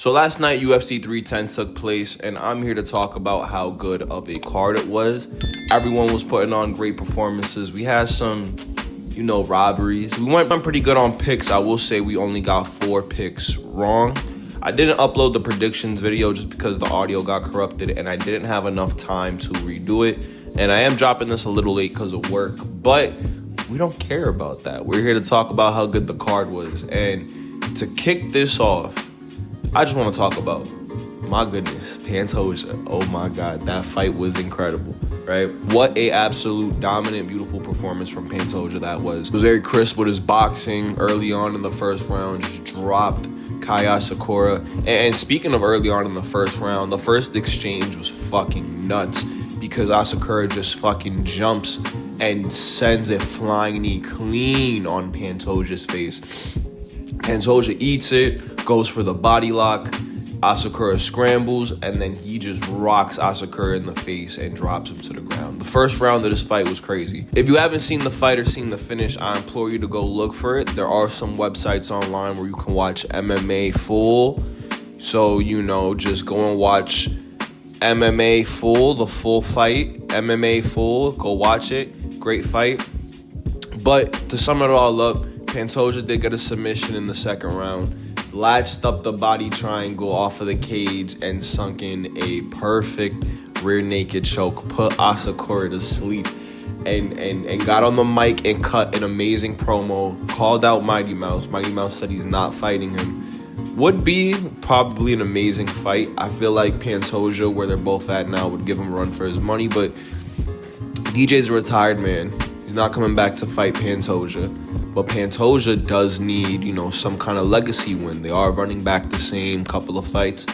So last night, UFC 310 took place, and I'm here to talk about how good of a card it was. Everyone was putting on great performances. We had some, robberies. We went pretty good on picks. I will say we only got 4 picks wrong. I didn't upload the predictions video just because the audio got corrupted, and I didn't have enough time to redo it. And I am dropping this a little late because of work, but we don't care about that. We're here to talk about how good the card was. And to kick this off, I just want to talk about, my goodness, Pantoja. Oh my God, that fight was incredible, right? What a absolute dominant, beautiful performance from Pantoja that was. He was very crisp with his boxing early on in the first round, just dropped Asakura. And speaking of early on in the first round, the first exchange was fucking nuts because Asakura just fucking jumps and sends a flying knee clean on Pantoja's face. Pantoja eats it, goes for the body lock. Asakura scrambles, and then he just rocks Asakura in the face and drops him to the ground. The first round of this fight was crazy. If you haven't seen the fight or seen the finish, I implore you to go look for it. There are some websites online where you can watch MMA full. So, just go and watch MMA full, the full fight. MMA full, go watch it. Great fight. But to sum it all up, Pantoja did get a submission in the second round. Latched up the body triangle off of the cage and sunk in a perfect rear naked choke. Put Asakura to sleep and got on the mic and cut an amazing promo. Called out Mighty Mouse. Mighty Mouse said he's not fighting him. Would be probably an amazing fight. I feel like Pantoja, where they're both at now, would give him a run for his money. But DJ's a retired man. He's not coming back to fight Pantoja. But Pantoja does need, some kind of legacy win. They are running back the same couple of fights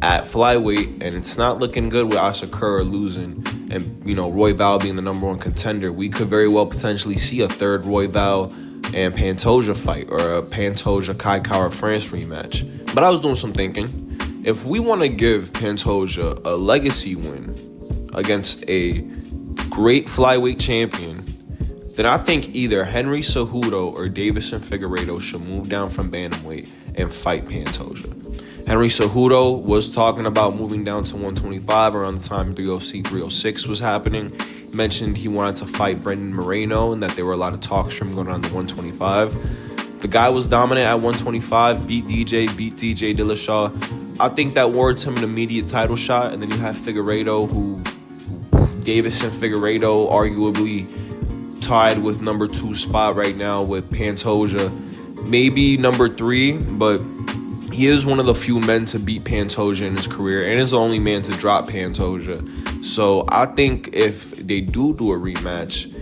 at flyweight, and it's not looking good with Asakura losing and, Royval being the number 1 contender. We could very well potentially see a third Royval and Pantoja fight or a Pantoja-Kai Kara-France rematch. But I was doing some thinking. If we want to give Pantoja a legacy win against a great flyweight champion, then I think either Henry Cejudo or Deiveson Figueiredo should move down from bantamweight and fight Pantoja. Henry Cejudo was talking about moving down to 125 around the time the UFC 306 was happening. He mentioned he wanted to fight Brendan Moreno and that there were a lot of talks from going on to 125. The guy was dominant at 125, beat DJ Dillashaw. I think that warrants him an immediate title shot. And then you have Figueiredo, who Deiveson Figueiredo arguably tied with number 2 spot right now with Pantoja, maybe number 3, but he is one of the few men to beat Pantoja in his career and is the only man to drop Pantoja. So I think if they do a rematch,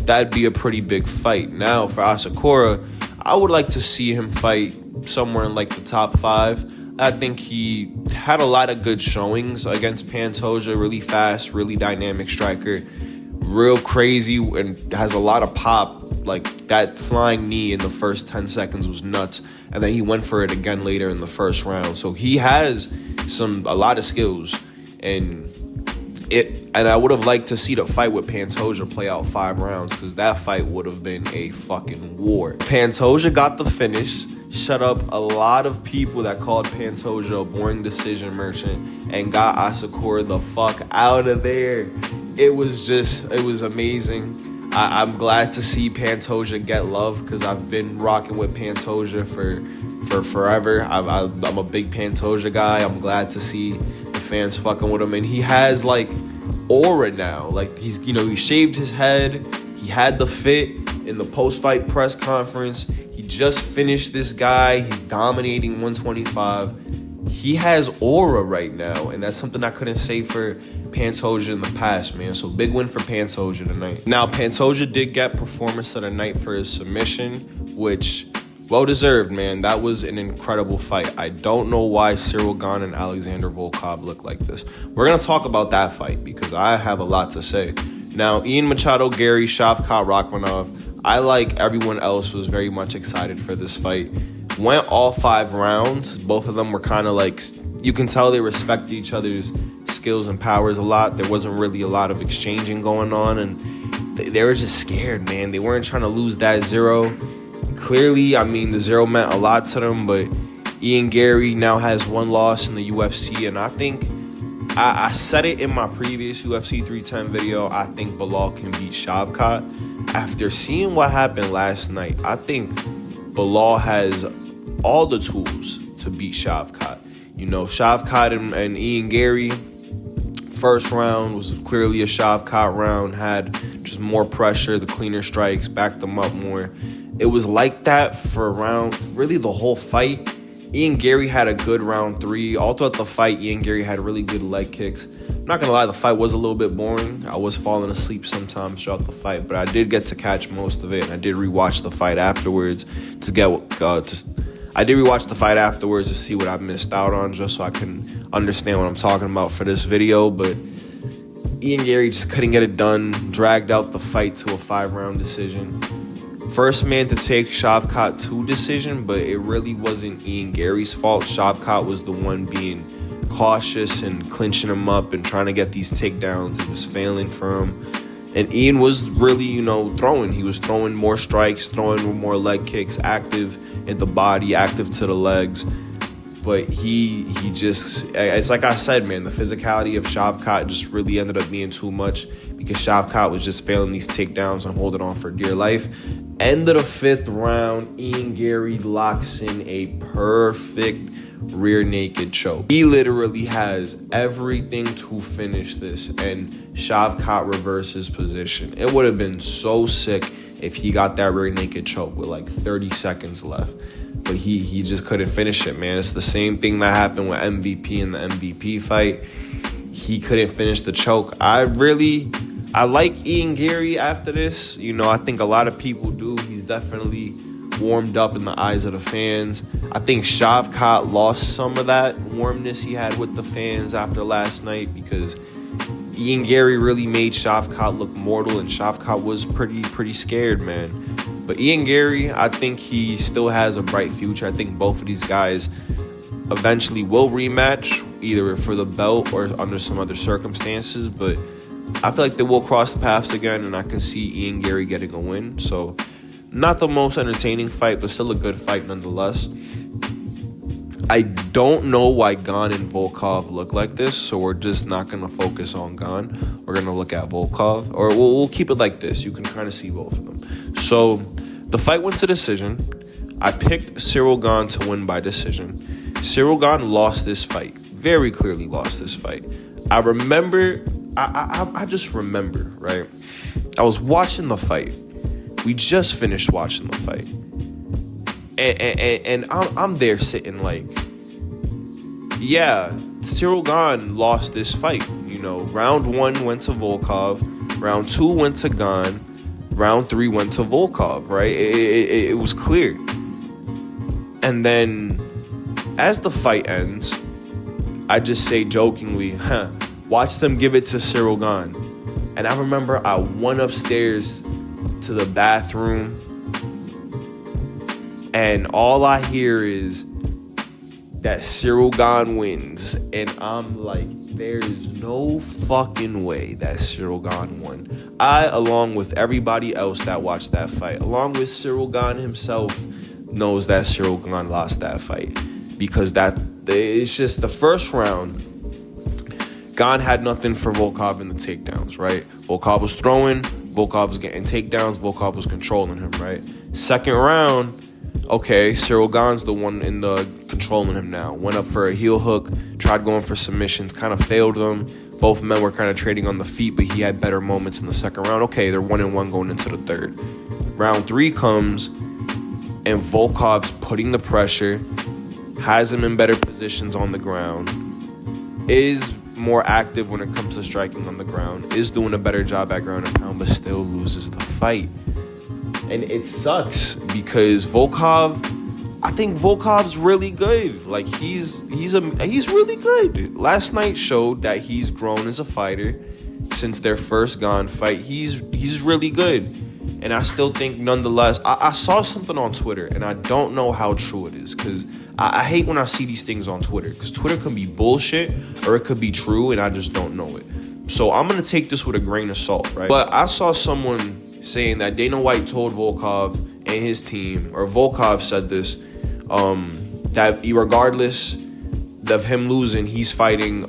that'd be a pretty big fight. Now for Asakura, I would like to see him fight somewhere in like the top 5. I think he had a lot of good showings against Pantoja, really fast, really dynamic striker. Real crazy and has a lot of pop. Like that flying knee in the first 10 seconds was nuts, and then he went for it again later in the first round. So he has a lot of skills, and I would have liked to see the fight with Pantoja play out 5 rounds, because that fight would have been a fucking war. Pantoja got the finish, shut up a lot of people that called Pantoja a boring decision merchant, and got Asakura the fuck out of there. It was amazing. I'm glad to see Pantoja get love, because I've been rocking with Pantoja for forever. I'm a big Pantoja guy. I'm glad to see the fans fucking with him. And he has, aura now. He shaved his head. He had the fit in the post-fight press conference. He just finished this guy. He's dominating 125. He has aura right now, and that's something I couldn't say for Pantoja in the past, man. So big win for Pantoja tonight. Now, Pantoja did get performance of the night for his submission, which, well-deserved, man. That was an incredible fight. I don't know why Cyril Gane and Alexander Volkov look like this. We're going to talk about that fight because I have a lot to say. Now, Ian Machado, Garry, Shavkat Rakhmonov, I, like everyone else, was very much excited for this fight. Went all 5 rounds. Both of them were kind of you can tell they respected each other's skills and powers a lot. There wasn't really a lot of exchanging going on, and they were just scared, man. They weren't trying to lose that 0. Clearly, the 0 meant a lot to them, but Ian Garry now has 1 loss in the UFC, and I think I said it in my previous UFC 310 video. I think Belal can beat Shavkat. After seeing what happened last night, I think Belal has all the tools to beat Shavkat. You know, Shavkat and Ian Garry, first round was clearly a Shavkat round, had just more pressure, the cleaner strikes, backed them up more. It was like that for really the whole fight. Ian Garry had a good round 3. All throughout the fight, Ian Garry had really good leg kicks. I'm not gonna lie, the fight was a little bit boring. I was falling asleep sometimes throughout the fight, but I did get to catch most of it, and I did rewatch the fight afterwards to see what I missed out on, just so I can understand what I'm talking about for this video. But Ian Garry just couldn't get it done, dragged out the fight to a 5-round decision. First man to take Shavkat to decision, but it really wasn't Ian Garry's fault. Shavkat was the one being cautious and clinching him up and trying to get these takedowns. It was failing for him. And Ian was really, throwing. He was throwing more strikes, throwing more leg kicks, active in the body, active to the legs. But he just, it's like I said, man, the physicality of Shavkat just really ended up being too much because Shavkat was just failing these takedowns and holding on for dear life. End of the 5th round, Ian Garry locks in a perfect rear naked choke. He literally has everything to finish this, and Shavkat reverses position. It would have been so sick if he got that rear naked choke with like 30 seconds left. But he just couldn't finish it, man. It's the same thing that happened with MVP in the MVP fight. He couldn't finish the choke. I like Ian Garry after this. I think a lot of people do. He's definitely warmed up in the eyes of the fans. I think Shavkat lost some of that warmness he had with the fans after last night because Ian Garry really made Shavkat look mortal, and Shavkat was pretty scared, man. But Ian Garry, I think he still has a bright future. I think both of these guys eventually will rematch, either for the belt or under some other circumstances. But I feel like they will cross paths again, and I can see Ian Garry getting a win. So, not the most entertaining fight, but still a good fight nonetheless. I don't know why Gane and Volkov look like this, so we're just not going to focus on Gane. We're going to look at Volkov, or we'll keep it like this. You can kind of see both of them. So, the fight went to decision. I picked Ciryl Gane to win by decision. Ciryl Gane lost this fight, very clearly lost this fight. I remember, I just remember, right? I was watching the fight. We just finished watching the fight. And I'm there sitting like, yeah, Ciryl Gane lost this fight. Round 1 went to Volkov. Round 2 went to Gane. Round 3 went to Volkov, right? It was clear. And then as the fight ends, I just say jokingly, watch them give it to Ciryl Gane. And I remember I went upstairs to the bathroom, and all I hear is that Ciryl Gane wins. And I'm like, there's no fucking way that Ciryl Gane won. I, along with everybody else that watched that fight, along with Ciryl Gane himself, knows that Ciryl Gane lost that fight. Because it's just the first round, Gane had nothing for Volkov in the takedowns, right? Volkov was throwing, Volkov was getting takedowns, Volkov was controlling him, right? Second round, okay, Ciryl Gane's the one in the controlling him now. Went up for a heel hook, tried going for submissions, kind of failed them. Both men were kind of trading on the feet, but he had better moments in the second round. Okay, they're 1-1 going into the third. Round 3 comes, and Volkov's putting the pressure, has him in better positions on the ground, is more active when it comes to striking on the ground, is doing a better job at ground and pound, but still loses the fight. And it sucks because I think Volkov's really good. Like he's really good. Last night showed that he's grown as a fighter since their first Gane fight. He's really good. And I still think nonetheless, I saw something on Twitter, and I don't know how true it is, because I hate when I see these things on Twitter, because Twitter can be bullshit or it could be true, and I just don't know it. So I'm going to take this with a grain of salt, right? But I saw someone saying that Dana White told Volkov and his team, or Volkov said this, that regardless of him losing, he's fighting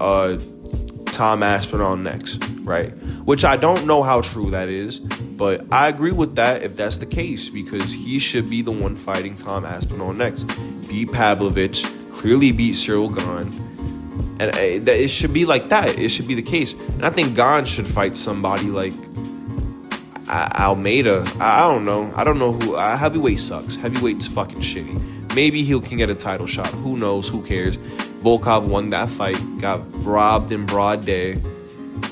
Tom Aspinall next, right? Which I don't know how true that is, but I agree with that if that's the case, because he should be the one fighting Tom Aspinall next. Beat Pavlovich, clearly beat Cyril Gane, and it should be like that. It should be the case. And I think Gane should fight somebody like Almeida. I don't know who. Heavyweight sucks. Heavyweight's fucking shitty. Maybe he can get a title shot. Who knows? Who cares? Volkov won that fight. Got robbed in broad day.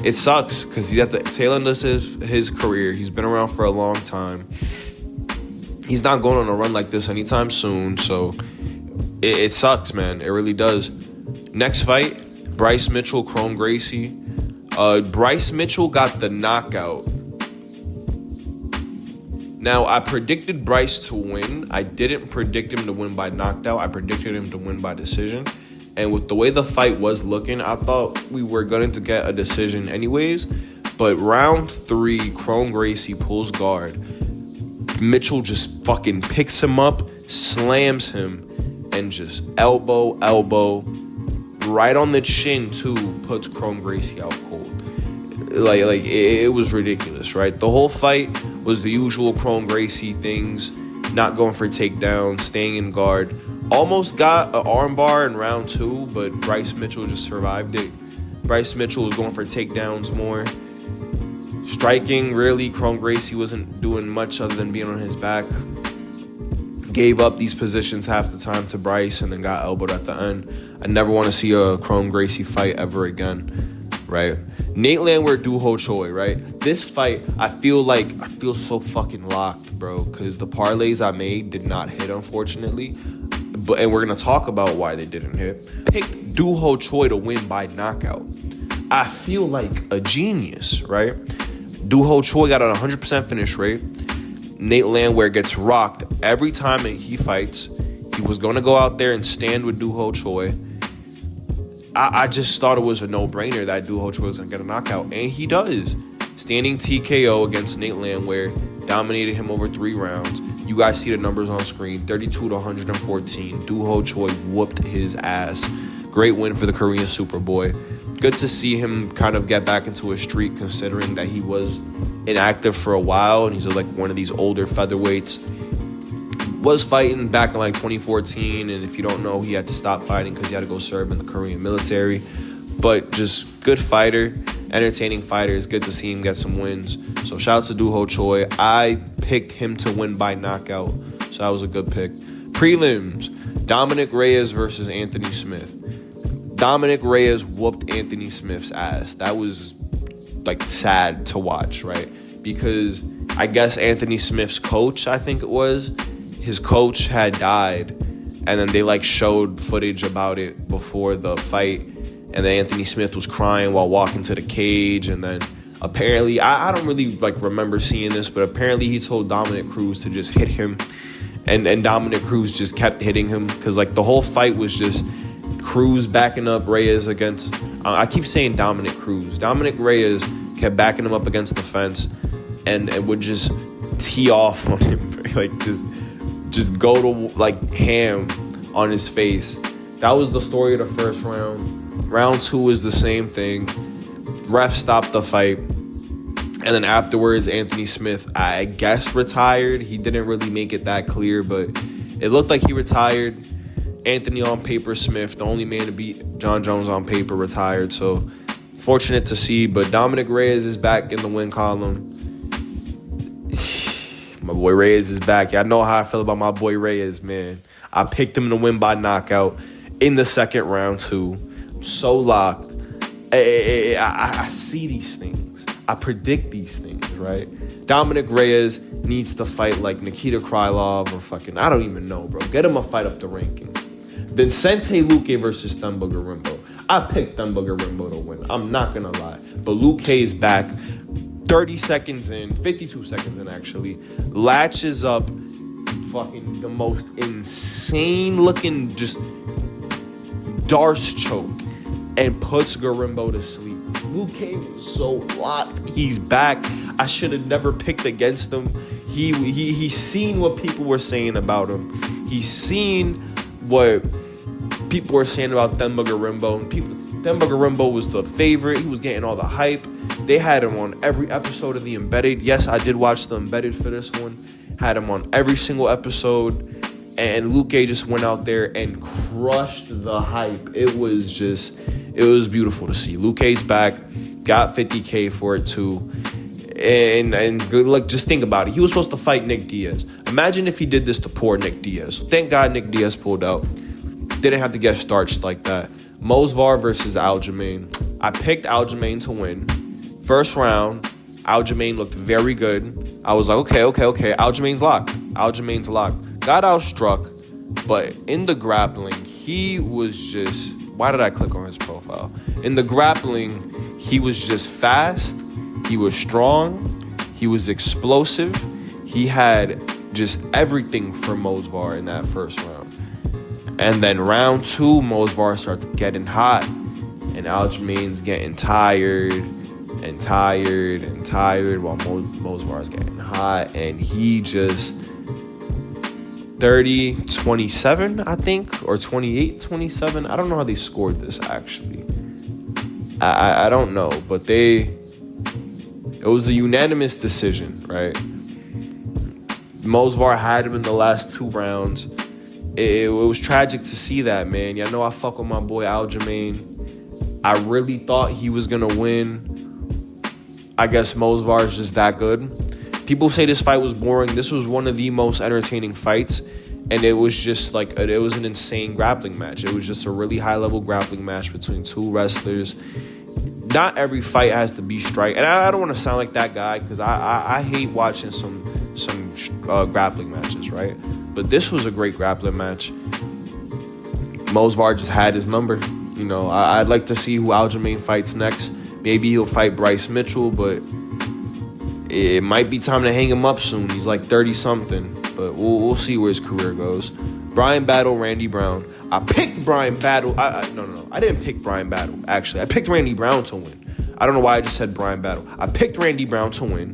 It sucks because he's at the tail end of his career. He's been around for a long time. He's not going on a run like this anytime soon. So it sucks, man. It really does. Next fight, Bryce Mitchell, Chrome Gracie. Bryce Mitchell got the knockout. Now, I predicted Bryce to win. I didn't predict him to win by knockout. I predicted him to win by decision. And with the way the fight was looking, I thought we were going to get a decision anyways. But round 3, Chrome Gracie pulls guard. Mitchell just fucking picks him up, slams him, and just elbow, right on the chin too, puts Chrome Gracie out cold. Like it was ridiculous, right? The whole fight was the usual Chrome Gracie things, not going for takedowns, staying in guard. Almost got an armbar in round 2, but Bryce Mitchell just survived it. Bryce Mitchell was going for takedowns more. Striking, really, Chrome Gracie wasn't doing much other than being on his back. Gave up these positions half the time to Bryce and then got elbowed at the end. I never want to see a Chrome Gracie fight ever again, right? Nate Landwehr, Doo Ho Choi, right? This fight, I feel so fucking locked, bro, because the parlays I made did not hit, unfortunately. And we're going to talk about why they didn't hit. Picked Doo Ho Choi to win by knockout. I feel like a genius, right? Doo Ho Choi got a 100% finish rate. Nate Landwehr gets rocked every time he fights. He was going to go out there and stand with Doo Ho Choi. I just thought it was a no-brainer that Doo Ho Choi was going to get a knockout, and he does. Standing TKO against Nate Landwehr, dominated him over 3 rounds. You guys see the numbers on screen, 32-114. Doo Ho Choi whooped his ass. Great win for the Korean Superboy. Good to see him kind of get back into a streak, considering that he was inactive for a while, and he's like one of these older featherweights. Was fighting back in like 2014, and if you don't know, he had to stop fighting because he had to go serve in the Korean military. But just good fighter, entertaining fighter. It's good to see him get some wins. So shout out to Doo Ho Choi. I picked him to win by knockout, so that was a good pick. Prelims, Dominic Reyes versus Anthony Smith. Dominic Reyes whooped Anthony Smith's ass. That was like sad to watch, right? Because I guess Anthony Smith's coach, I think it was, his coach had died, and then they like showed footage about it before the fight, and then Anthony Smith was crying while walking to the cage, and then apparently, I don't really like remember seeing this, but apparently he told Dominic Cruz to just hit him, and Dominic Cruz just kept hitting him, because like the whole fight was just Cruz backing up Reyes against, I keep saying Dominic Cruz. Dominic Reyes kept backing him up against the fence, and would just tee off on him, like just go to like ham on his face. That was the story of the first round. Round 2 is the same thing. Ref stopped the fight. And then afterwards, Anthony Smith, I guess, retired. He didn't really make it that clear, but it looked like he retired. Anthony on paper, Smith, the only man to beat John Jones on paper, retired. So fortunate to see. But Dominic Reyes is back in the win column. My boy Reyes is back. Y'all know how I feel about my boy Reyes, man. I picked him to win by knockout in the second round, too. I'm so locked. I see these things. I predict these things, right? Dominic Reyes needs to fight like Nikita Krylov or fucking, I don't even know, bro. Get him a fight up the ranking. Vincente Luque versus Themba Gorimbo. I picked Themba Gorimbo to win. I'm not going to lie. But Luque is back. 30 seconds in, 52 seconds in actually, latches up fucking the most insane looking just Darce choke and puts Gorimbo to sleep. Luque was so locked. He's back. I should have never picked against him. He's seen what people were saying about him. He's seen what people were saying about Themba Gorimbo. Themba Gorimbo was the favorite. He was getting all the hype. They had him on every episode of The Embedded. Yes, I did watch The Embedded for this one. Had him on every single episode. And Luque just went out there and crushed the hype. It was beautiful to see. Luque's back. Got $50K for it too. And good luck. Just think about it. He was supposed to fight Nick Diaz. Imagine if he did this to poor Nick Diaz. Thank God Nick Diaz pulled out. Didn't have to get starched like that. Mosvar versus Aljamain. I picked Aljamain to win. First round, Aljamain looked very good. I was like, okay. Aljamain's locked. Got outstruck, but in the grappling, he was just... Why did I click on his profile? In the grappling, he was just fast. He was strong. He was explosive. He had just everything for Mosvar in that first round. And then round 2, Mosvar starts getting hot. And Aljamain's getting tired while Mosvar's getting hot. And he just... 30-27, I think, or 28-27. I don't know how they scored this, actually. I don't know, but it was a unanimous decision, right? Mosvar had him in the last 2 rounds. It was tragic to see that, man. Y'all know I fuck with my boy Aljamain. I really thought he was going to win. I guess Mosvar is just that good. People say this fight was boring. This was one of the most entertaining fights. And it was just like, it was an insane grappling match. It was just a really high-level grappling match between 2 wrestlers. Not every fight has to be strike. And I don't want to sound like that guy because I hate watching some grappling matches, right? But this was a great grappling match. Mosvar just had his number. You know, I'd like to see who Aljamain fights next. Maybe he'll fight Bryce Mitchell, but it might be time to hang him up soon. He's like 30-something, but we'll see where his career goes. Bryan Battle, Randy Brown. I picked Bryan Battle. No. I didn't pick Bryan Battle, actually. I picked Randy Brown to win. I don't know why I just said Bryan Battle. I picked Randy Brown to win.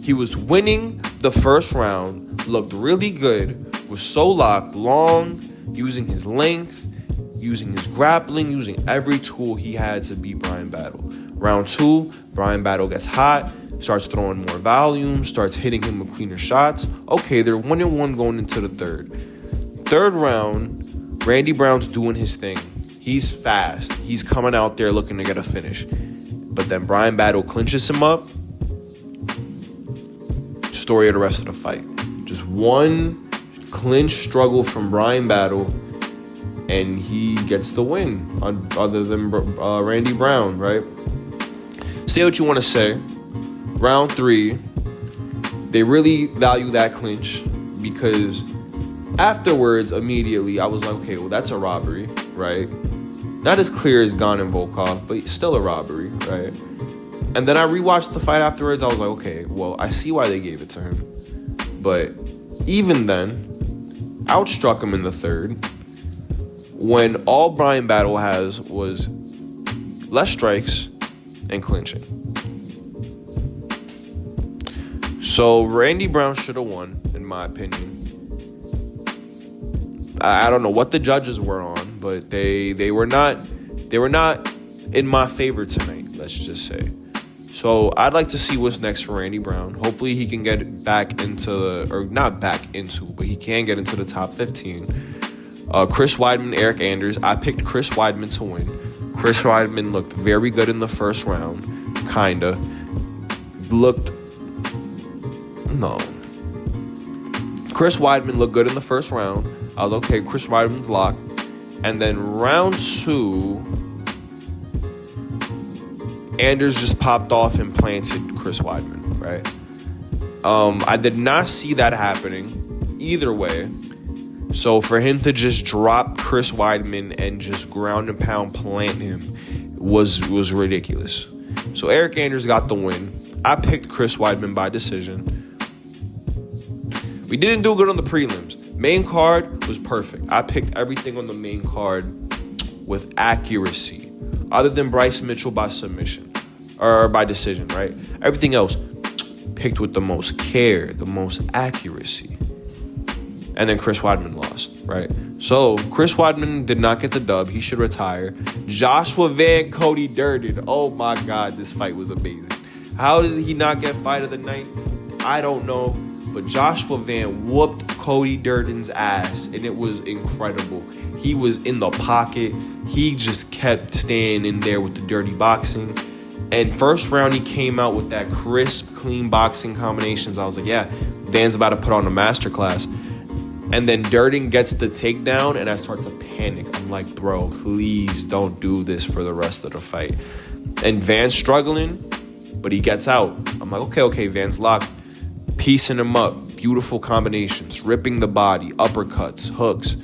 He was winning the first round, looked really good, was so locked, long, using his length, using his grappling, using every tool he had to beat Bryan Battle. Round 2, Bryan Battle gets hot, starts throwing more volume, starts hitting him with cleaner shots. Okay, they're 1-1 going into the third. Third round, Randy Brown's doing his thing. He's fast. He's coming out there looking to get a finish. But then Bryan Battle clinches him up. Story of the rest of the fight. Just one clinch struggle from Bryan Battle, and he gets the win, other than Randy Brown, right? Say what you want to say. Round 3, they really value that clinch because afterwards, immediately, I was like, okay, well, that's a robbery, right? Not as clear as Gane and Volkov, but still a robbery, right? And then I rewatched the fight afterwards. I was like, okay, well, I see why they gave it to him. But even then, outstruck him in the third when all Bryan Battle has was less strikes and clinching. So Randy Brown should have won, in my opinion. I don't know what the judges were on, but they were not in my favor tonight, let's just say. So I'd like to see what's next for Randy Brown. Hopefully he can get back into, or not back into, but he can get into the top 15. Chris Weidman, Eric Anders. I picked Chris Weidman to win. Chris Weidman looked very good in the first round, kinda. Chris Weidman looked good in the first round. I was okay, Chris Weidman's locked. And then round 2, Anders just popped off and planted Chris Weidman, right? I did not see that happening either way. So for him to just drop Chris Weidman and just ground and pound plant him was ridiculous. So Eric Anders got the win. I picked Chris Weidman by decision. We didn't do good on the prelims. Main card was perfect. I picked everything on the main card with accuracy, other than Bryce Mitchell by submission or by decision, right? Everything else picked with the most care, the most accuracy. And then Chris Weidman lost, right? So, Chris Weidman did not get the dub. He should retire. Joshua Van, Cody Durden. Oh my God, this fight was amazing. How did he not get fight of the night? I don't know. But Joshua Van whooped Cody Durden's ass, and it was incredible. He was in the pocket. He just kept staying in there with the dirty boxing. And first round, he came out with that crisp, clean boxing combinations. I was like, yeah, Van's about to put on a masterclass. And then Durden gets the takedown, and I start to panic. I'm like, bro, please don't do this for the rest of the fight. And Van's struggling, but he gets out. I'm like, okay, Van's locked. Piecing him up. Beautiful combinations. Ripping the body. Uppercuts. Hooks.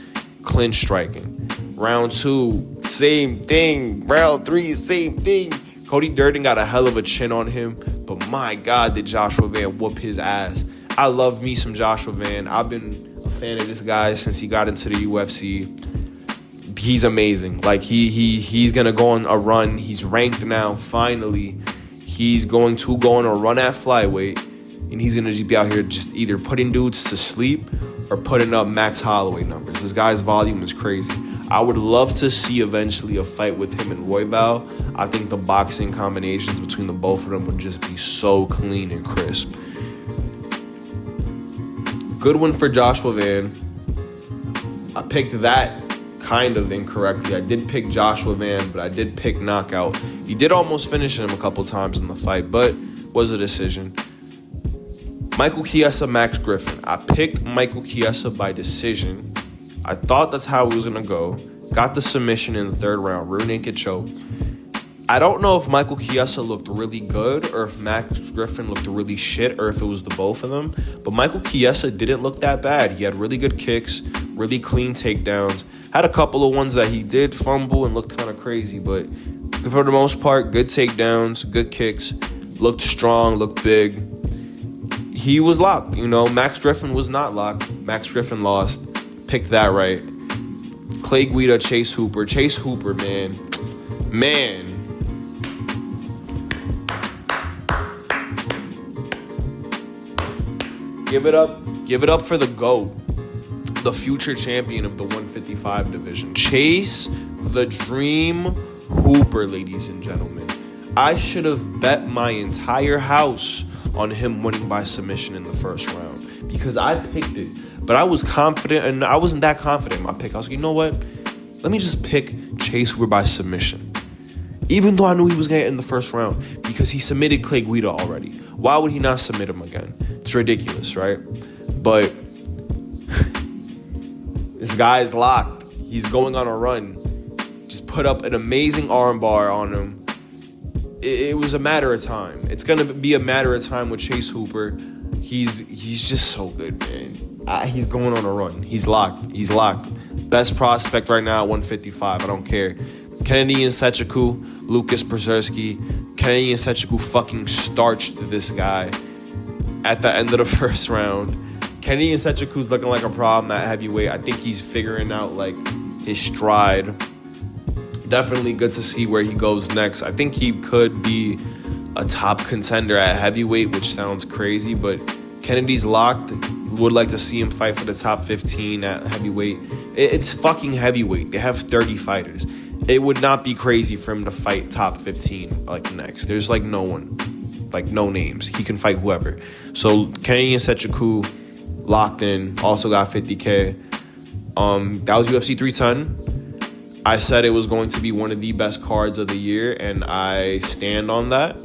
Clinch striking. Round 2, same thing. Round 3, same thing. Cody Durden got a hell of a chin on him, but my God, did Joshua Van whoop his ass. I love me some Joshua Van. I've been a fan of this guy since he got into the UFC. He's amazing. Like, he's going to go on a run. He's ranked now, finally. He's going to go on a run at flyweight, and he's going to just be out here just either putting dudes to sleep or putting up Max Holloway numbers. This guy's volume is crazy. I would love to see eventually a fight with him and Royval. I think the boxing combinations between the both of them would just be so clean and crisp. Good one for Joshua Van. I picked that kind of incorrectly. I did pick Joshua Van, but I did pick knockout. He did almost finish him a couple times in the fight, but was a decision. Michael Chiesa, Max Griffin. I picked Michael Chiesa by decision. I thought that's how it was going to go. Got the submission in the third round. Rear naked choke. I don't know if Michael Chiesa looked really good or if Max Griffin looked really shit or if it was the both of them. But Michael Chiesa didn't look that bad. He had really good kicks, really clean takedowns. Had a couple of ones that he did fumble and looked kind of crazy. But for the most part, good takedowns, good kicks. Looked strong, looked big. He was locked. Max Griffin was not locked. Max Griffin lost. Picked that right. Clay Guida, Chase Hooper. Chase Hooper, man. Give it up for the GOAT. The future champion of the 155 division. Chase the Dream Hooper, ladies and gentlemen. I should have bet my entire house on him winning by submission in the first round because I picked it. But I was confident, and I wasn't that confident in my pick. I was like, you know what? Let me just pick Chase Hooper by submission. Even though I knew he was going to get in the first round because he submitted Clay Guida already. Why would he not submit him again? It's ridiculous, right? But this guy is locked. He's going on a run. Just put up an amazing armbar on him. It was a matter of time. It's going to be a matter of time with Chase Hooper. He's just so good, man. He's going on a run. He's locked. Best prospect right now at 155. I don't care. Kennedy Nzechukwu, Lucas Przerski. Kennedy Nzechukwu fucking starched this guy at the end of the first round. Kennedy Nzechukwu looking like a problem at heavyweight. I think he's figuring out his stride. Definitely good to see where he goes next. I think he could be a top contender at heavyweight, which sounds crazy, but Kennedy's locked. Would like to see him fight for the top 15 at heavyweight. It's fucking heavyweight. They have 30 fighters. It would not be crazy for him to fight top 15 next. There's no one, no names. He can fight whoever. So Kennedy Nzechukwu locked in. Also got 50K. That was UFC 310. I said it was going to be one of the best cards of the year, and I stand on that.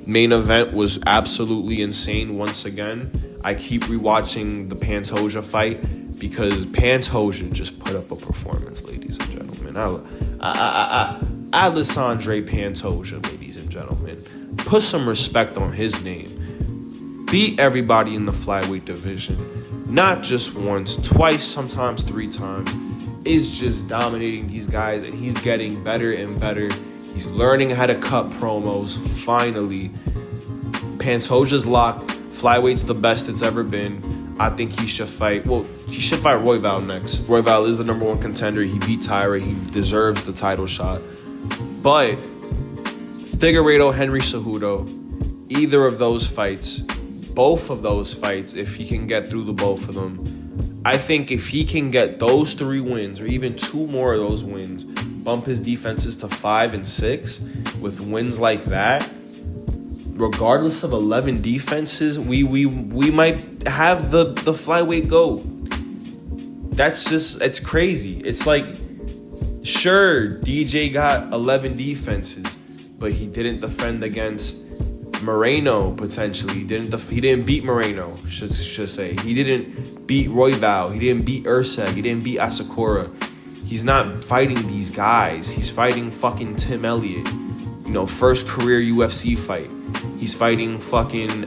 Main event was absolutely insane once again. I keep rewatching the Pantoja fight because Pantoja just put up a performance, ladies and gentlemen. Alessandre Pantoja, ladies and gentlemen. Put some respect on his name. Beat everybody in the flyweight division. Not just once, twice, sometimes 3 times. Is just dominating these guys, and he's getting better and better. He's learning how to cut promos, finally. Pantoja's locked. Flyweight's the best it's ever been. I think he should fight. Well, he should fight Royval next. Royval is the number 1 contender. He beat Tyra. He deserves the title shot. But Figueiredo, Henry Cejudo, either of those fights, both of those fights, if he can get through the both of them, I think if he can get those 3 wins or even 2 more of those wins, bump his defenses to 5 and 6 with wins like that, regardless of 11 defenses, we might have the flyweight GOAT. It's crazy. It's like, sure, DJ got 11 defenses, but he didn't defend against Moreno, potentially. He didn't beat Moreno, should say. He didn't beat Royval. He didn't beat Erceg. He didn't beat Asakura. He's not fighting these guys. He's fighting fucking Tim Elliott. You know, first career UFC fight. He's fighting fucking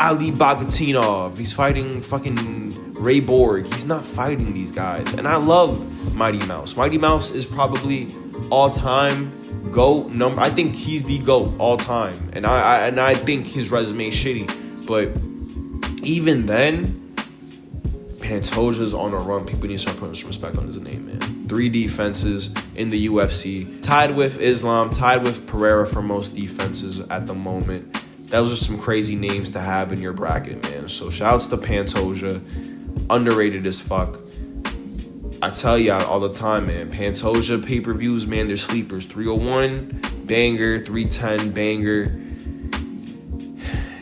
Ali Bagatinov. He's fighting fucking Ray Borg. He's not fighting these guys. And I love Mighty Mouse. Mighty Mouse is probably all-time GOAT number. I think he's the GOAT all time. And I think his resume is shitty. But even then, Pantoja's on a run. People need to start putting some respect on his name, man. 3 defenses in the UFC. Tied with Islam, tied with Pereira for most defenses at the moment. Those are some crazy names to have in your bracket, man. So shouts to Pantoja. Underrated as fuck. I tell y'all all the time, man. Pantoja pay-per-views, man, they're sleepers. 301, banger. 310, banger.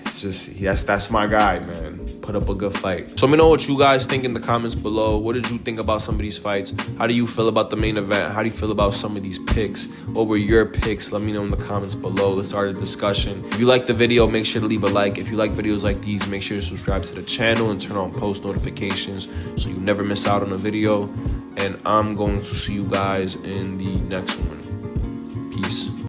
It's just, that's my guy, man. Put up a good fight. So let me know what you guys think in the comments below. What did you think about some of these fights? How do you feel about the main event? How do you feel about some of these picks? What were your picks? Let me know in the comments below. Let's start a discussion. If you like the video, make sure to leave a like. If you like videos like these, make sure to subscribe to the channel and turn on post notifications so you never miss out on a video. And I'm going to see you guys in the next one. Peace.